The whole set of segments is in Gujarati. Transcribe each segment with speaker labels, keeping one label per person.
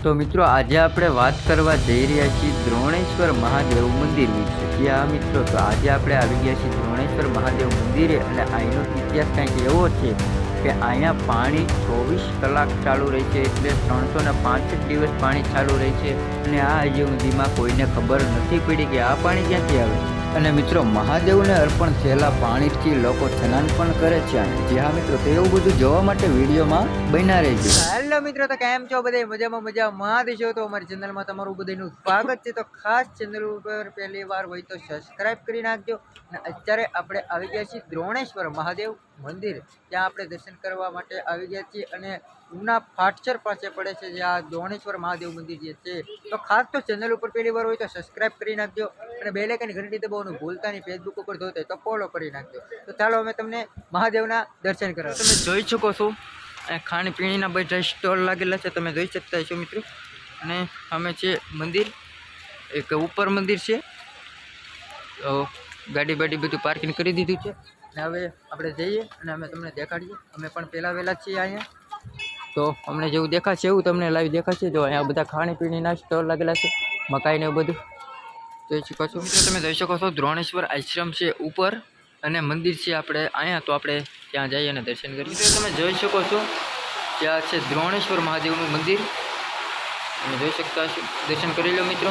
Speaker 1: તો મિત્રો આજે આપણે વાત કરવા જઈ રહ્યા છીએ દ્રોણેશ્વર મહાદેવ મંદિર વિશે। ત્યાં મિત્રો તો આજે આપણે આવી ગયા છીએ દ્રોણેશ્વર મહાદેવ મંદિરે અને અહીંનો ઇતિહાસ કંઈક એવો છે કે અહીંયા પાણી 24 કલાક ચાલુ રહે છે, એટલે 365 દિવસ પાણી ચાલુ રહે છે અને આ હજી સુધીમાં કોઈને ખબર નથી પડી કે આ પાણી ક્યાંથી આવે છે। અને મિત્રો મહાદેવને અર્પણ થયેલા પાણીથી લોકો સ્નાન પણ કરે છે। જી હા મિત્રો, તો એવું બધું જોવા માટે વિડીયોમાં બન્યા રહેજો। હેલો મિત્રો, તો કેમ છો બધા? મજામાં મજામાં દેશો તો અમારી ચેનલમાં તમારું બધાનું સ્વાગત છે। તો ખાસ ચેનલ ઉપર પહેલી વાર હોય તો સબસ્ક્રાઇબ કરી નાખજો। અને અત્યારે આપણે આવી ગયા છીએ દ્રોણેશ્વર મહાદેવ મંદિર, ત્યાં આપણે દર્શન કરવા માટે આવી ગયા છીએ અને ઉના ફાટસર પાસે પડે છે જ્યાં દ્રોણેશ્વર મહાદેવ મંદિર જે છે। તો ખાસ તો ચેનલ ઉપર પહેલી વાર હોય તો સબસ્ક્રાઇબ કરી નાખજો અને બેલ આઇકન ઘંટી દબાવવાનું ભૂલતા નહીં। ફેસબુક ઉપર જોતા હોય તો ફોલો કરી નાખજો। તો ચાલો અમે તમને મહાદેવના દર્શન કરાવો। તમે જોઈ શકો છો ખાણીપીણીના બધા સ્ટોલ લાગેલા છે, તમે જોઈ શકતા છો મિત્રો। અને અમે છે મંદિર, એક ઉપર મંદિર છે, તો ગાડી બાડી બધું પાર્કિંગ કરી દીધું છે અને હવે આપણે જઈએ અને અમે તમને દેખાડીએ। અમે પણ પહેલાં વહેલા છીએ અહીંયા, તો અમને જેવું દેખાશે એવું તમને લાઈવ દેખાશે। જો અહીંયા બધા ખાણીપીણીના સ્ટોલ લાગેલા છે, મકાઈને એવું બધું જોઈ શકો છો મિત્રો। તમે જોઈ શકો છો દ્રોણેશ્વર આશ્રમ છે ઉપર અને મંદિર છે આપણે અહીંયા, તો આપણે ત્યાં જઈએ અને દર્શન કરીએ। તમે જોઈ શકો છો ત્યાં છે દ્રોણેશ્વર મહાદેવનું મંદિર, તમે જોઈ શકતા છો, દર્શન કરી લો મિત્રો।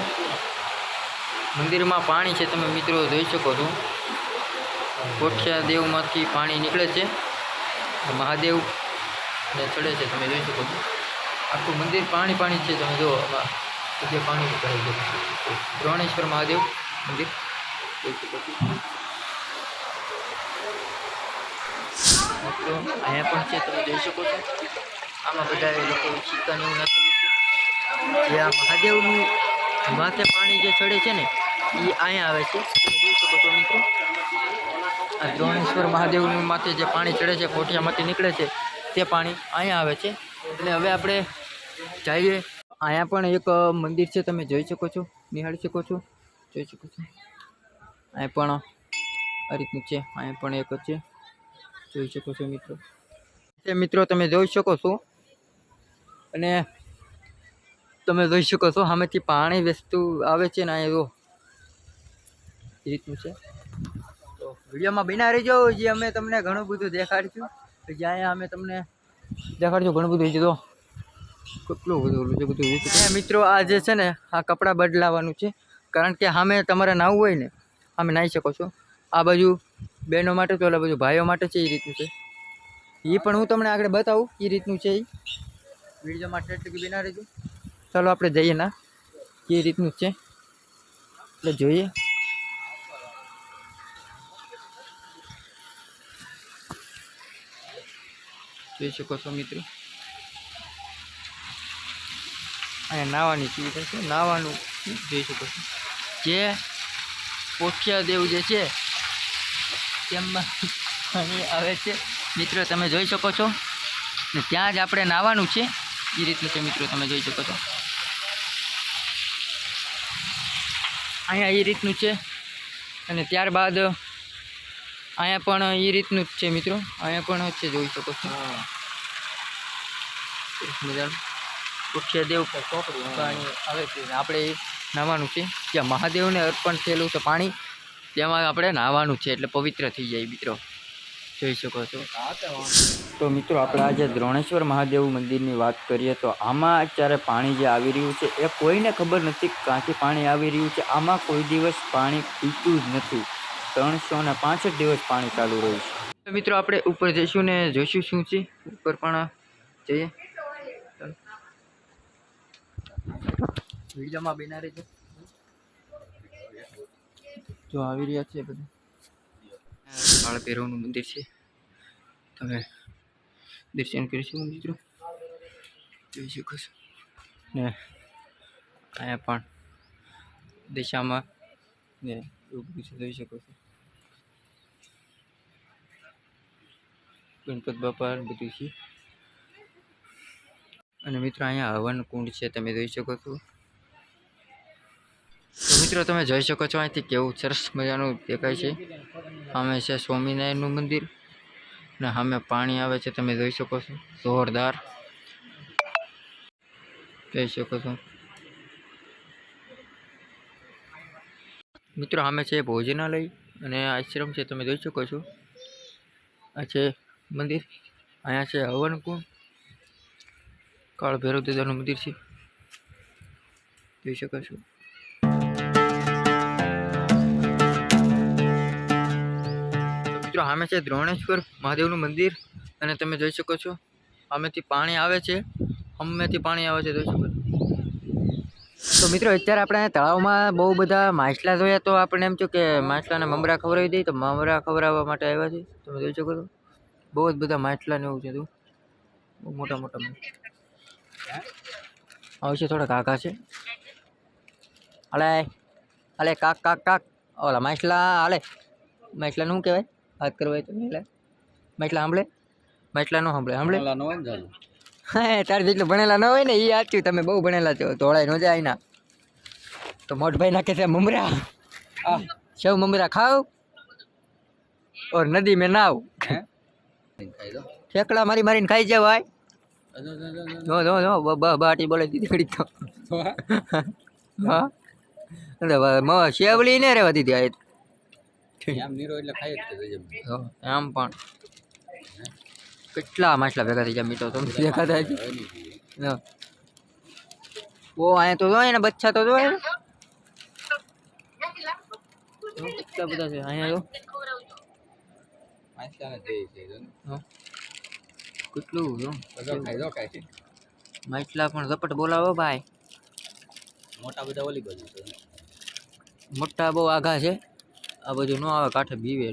Speaker 1: મંદિરમાં પાણી છે, તમે મિત્રો જોઈ શકો છો, કોઠિયા દેવમાંથી પાણી નીકળે છે, મહાદેવ ને ચડે છે, તમે જોઈ શકો છો। આખું મંદિર પાણી પાણી છે, તમે જુઓ જે પાણી ભરાઈ છે। દ્રોણેશ્વર મહાદેવ મંદિર જોઈ શકો છો મિત્રો, અહીંયા પણ છે, તમે જોઈ શકો છો। આમાં બધા લોકો સિક્કાને એવું નાખેલું છે, જે આ મહાદેવનું માથે પાણી જે ચડે છે ને એ અહીંયા આવે છે, તમે જોઈ શકો છો મિત્રો। આ દ્રોણેશ્વર મહાદેવનું માથે જે પાણી ચડે છે, કોઠિયામાંથી નીકળે છે, તે પાણી અહીંયા આવે છે। એટલે હવે આપણે જઈએ। અહીંયા પણ એક મંદિર છે, તમે જોઈ શકો છો, નિહાળી શકો છો, જોઈ શકો છો। અહીંયા પણ આ રીતનું છે, અહીંયા પણ એક છે, જોઈ શકો છો મિત્રો। મિત્રો તમે જોઈ શકો છો અને તમે જોઈ શકો છો સામેથી પાણી વસ્તુ આવે છે ને અહીંયા એ રીતનું છે। તો વિડીયોમાં બના રહેજો, જે અમે તમને ઘણું બધું દેખાડીશું, જે અહીંયા અમે તમને દેખાડશું ઘણું બધું છે। તો કેટલું બધું છે બધું મિત્રો। આ જે છે ને આ કપડાં બદલાવાનું છે, કારણ કે સામે તમારે નાહવું હોય ને સામે નાહી શકો છો। આ બાજુ બહેનો માટે તો ઓલા બાજુ ભાઈઓ માટે છે, એ રીતનું છે। એ પણ હું તમને આગળ બતાવું એ રીતનું છે, એ વિડીયો માટે એટલું બિના રહેજો। ચાલો આપણે જઈએ ના એ રીતનું છે, એટલે જોઈએ। જોઈ શકો છો મિત્રો, અહીંયા નાહવાની સુવિધા છે, નાહવાનું જોઈ શકો છો। જે કોઠિયા દેવ જે છે તેમાં પાણી આવે છે મિત્રો, તમે જોઈ શકો છો ને ત્યાં જ આપણે નાહવાનું છે, એ રીતનું છે મિત્રો, તમે જોઈ શકો છો। અહીંયા એ રીતનું છે અને ત્યારબાદ અહીંયા પણ એ રીતનું જ છે મિત્રો, અહીંયા પણ છે, જોઈ શકો છો મજાનું કોઠિયા દેવ પાણી આવે છે, આપણે નાહવાનું છે, જ્યાં મહાદેવને અર્પણ થયેલું છે પાણી, તેમાં આપણે નાહવાનું છે, એટલે પવિત્ર થઈ જાય મિત્રો, જોઈ શકો છો। તો મિત્રો આપણે આજે દ્રોણેશ્વર મહાદેવ મંદિરની વાત કરીએ તો આમાં અત્યારે પાણી જે આવી રહ્યું છે એ કોઈને ખબર નથી ક્યાંથી પાણી આવી રહ્યું છે। આમાં કોઈ દિવસ પાણી પીતું જ નથી, 365 દિવસ પાણી ચાલુ રહ્યું છે। તો મિત્રો આપણે ઉપર જઈશું ને જોઈશું શું છે, ઉપર પણ જઈએ। વિડીયોમાં બના રહેજો, જો આવી રહ્યા છે બધું। કાળ ભૈરવનું મંદિર છે, તમે દર્શન કરીશું મિત્રો, જોઈ શકો છો ને અહીંયા પણ દિશામાં ને એવું બધું છે, જોઈ શકો છો। ગણપત બાપા બધું છે અને મિત્રો અહીંયા હવન કુંડ છે, તમે જોઈ શકો છો। તો મિત્રો તમે જોઈ શકો છો અહીંથી કેવું સરસ મજાનું દેખાય છે। સામે છે સ્વામિનારાયણનું મંદિર ને સામે પાણી આવે છે, તમે જોઈ શકો છો, જોરદાર। જોઈ શકો છો મિત્રો. સામે છે ભોજનાલય અને આશ્રમ છે, તમે જોઈ શકો છો. આ છે મંદિર, અહીંયા છે હવનકુંડ, કાળ ભૈરવ દાદાનું મંદિર છે, જોઈ શકો છો. મિત્રો સામે છે દ્રોણેશ્વર મહાદેવનું મંદિર અને તમે જોઈ શકો છો સામેથી પાણી આવે છે, સામેથી પાણી આવે છે, જોઈ શકો છો. તો મિત્રો અત્યારે આપણે તળાવમાં બહુ બધા માછલા જોયા, તો આપણે એમ થયું કે માછલાને મમરા ખવડાવી દઈએ, તો મમરા ખવડાવવા માટે આવ્યા છે. તમે જોઈ શકો છો બહુ જ બધા માછલા ને એવું છે, તો બહુ મોટા મોટા આવશે, થોડા કાકા છે. હાલે હાલે કાક કાક કાક, ઓલા માછલા હાલે. માછલાનું શું કહેવાય? વાત કરવા તો નહીં, માછલા સાંભળે? માછલા નો સાંભળે? સાંભળે? હા, તારે જેટલું ભણેલા ન હોય ને એ સાચું, તમે બહુ ભણેલા છો, ધોળાઈ ન જાય ના. તો મોટભાઈ નાખે છે મમરા, સેવ મમરા ખાવ ઓર નદી મેં નાવ, ઠેકડા મારી મારીને ખાઈ જાય ભાઈ. જો જો જો બાટી બોલે દીધી ઘડી તો. હા શેવલી ને રહેવા દીધી આ આમ પણ કેટલા માછલા ભેગા થઈ જાય મીઠો, તમને ભેગા થાય છે. ઓ અહીંયા તો જોઈએ ને બચ્ચા તો જોઈએ કેટલા બધા છે અહીંયા. કેટલું માછલા પણ ઝપટ બોલાવો ભાઈ. મોટા બધા ઓલી બાજુ છે, મોટા બહુ આઘા છે, આ બધું ન આવે કાંઠે બીવે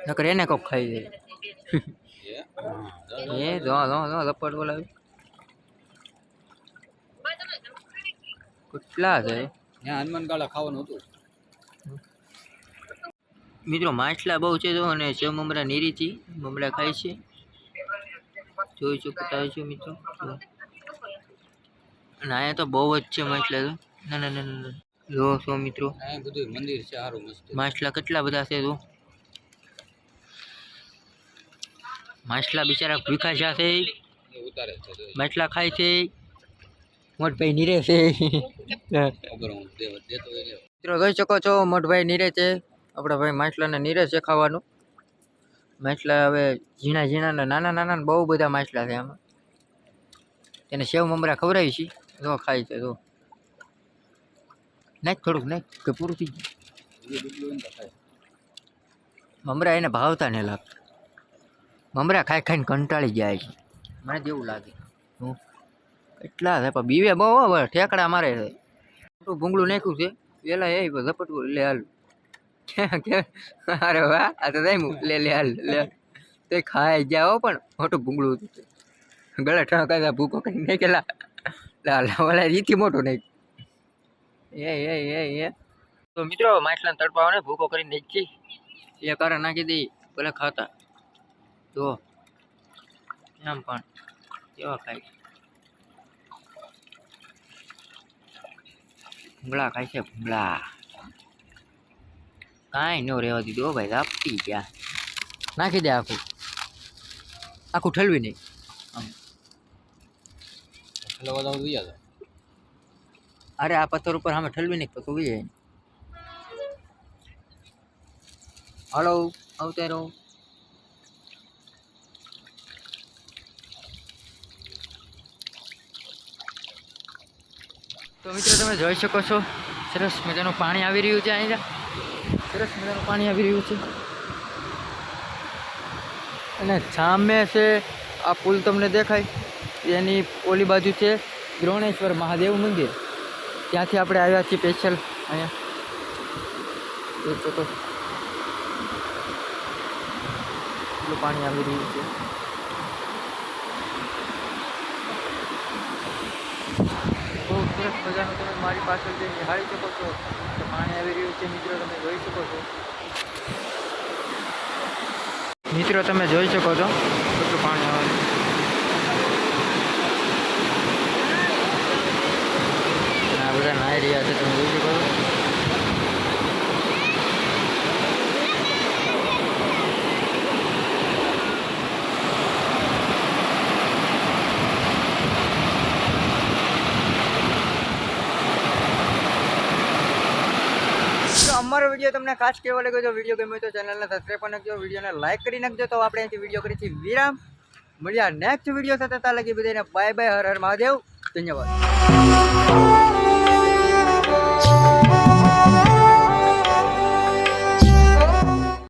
Speaker 1: નકર એને કોક ખાઈ જાય. એ જો જો જો ઝપટ બોલાવી કેટલા છે. હનુમાન ગાળા ખાવાનું હતું મિત્રો. માછલા બહુ છે જો, અને સેવ મમરા નીરીથી મમરા ખાય છે, જોઈ છું બતાવે છું મિત્રો. અને અહીંયા તો બહુ જ છે માછલા તો, ના ના ના ના જો છો મિત્રો, બધું મંદિર છે સારું મસ્ત. માછલા કેટલા બધા છે તો, માછલા બિચારા ભૂખા છે, માછલા ખાય છે, મોટભાઈ નીરે છે. મિત્રો જોઈ શકો છો મોટભાઈ નીરે છે, આપણા ભાઈ માછલાને નીરે છે ખાવાનું. માછલા હવે ઝીણા ઝીણા ને નાના નાના બહુ બધા માછલા છે આમાં. તેને સેવ મમરા ખવડાવી છે, જો ખાય છે. જો નાખ થોડુંક નાખ કે પૂરું થઈ ગયું. મમરા એને ભાવતા ને લાગતા, મમરા ખાઈ ખાઈને કંટાળી જાય છે, મને જેવું લાગે. હું એટલા છે પણ બીવે બહુ ઠેકડા મારે છે. મોટું ભૂંગળું નાખ્યું છે પેલા, એ ઝપટવું લે હાલ. અરે વાહ, આ તો જાય લે લે હાલ લે, તો ખાઈ જાઓ પણ મોટું ભૂંગળું ગળે ઠણકા ભૂકો કરી નાખેલા. ઓલા રીથી મોટું નાખ્યું. એ તો મિત્રો માછલા તડપાવાને ભૂકો કરી નાખી, એ કારે નાખી દઈ ભલે ખાતા. જો એમ પણ કેવા ખાય, ભૂંગળા ખાય છે ભૂંગળા. કાંઈ ન રહેવા દીધું ભાઈ, આપતી ગયા નાખી દે આખું આખું ઠલવી નહીં. અરે આ પથ્થર ઉપર સામે ઠલવી નહીં તો વી જાય. હાલો આવતા રહો. તો મિત્રો તમે જોઈ શકો છો સરસ મજાનું પાણી આવી રહ્યું છે, અહીંયા સરસ મજાનું પાણી આવી રહ્યું છે. અને સામે છે આ પુલ તમને દેખાય, એની ઓલી બાજુ છે દ્રોણેશ્વર મહાદેવ મંદિર, ત્યાંથી આપણે આવ્યા છીએ સ્પેશિયલ અહીંયા. જોઈ શકો એટલું પાણી આવી રહ્યું છે. બહુ સરસ મજાનું તમે મારી પાછળ જઈને નિહાળી શકો છો કે પાણી આવી રહ્યું છે. મિત્રો તમે જોઈ શકો છો, મિત્રો તમે જોઈ શકો છો કેટલું પાણી આવે છે. આ બધા નાહી રહ્યા છે, તમે જોઈ શકો છો. અમારો વિડીયો તમને ખાસ કેવો લાગ્યો? જો વિડીયો ગમ્યો તો ચેનલને સબસ્ક્રાઈબ કરી નાખજો, વિડીયોને લાઈક કરી નાખજો. તો આપણે અહીંથી વિડીયો કરીશું વિરામ. મળ્યા નેક્સ્ટ વિડીયો સાથે. ત્યાં લગી બધાને બાય બાય. હર હર મહાદેવ. ધન્યવાદ.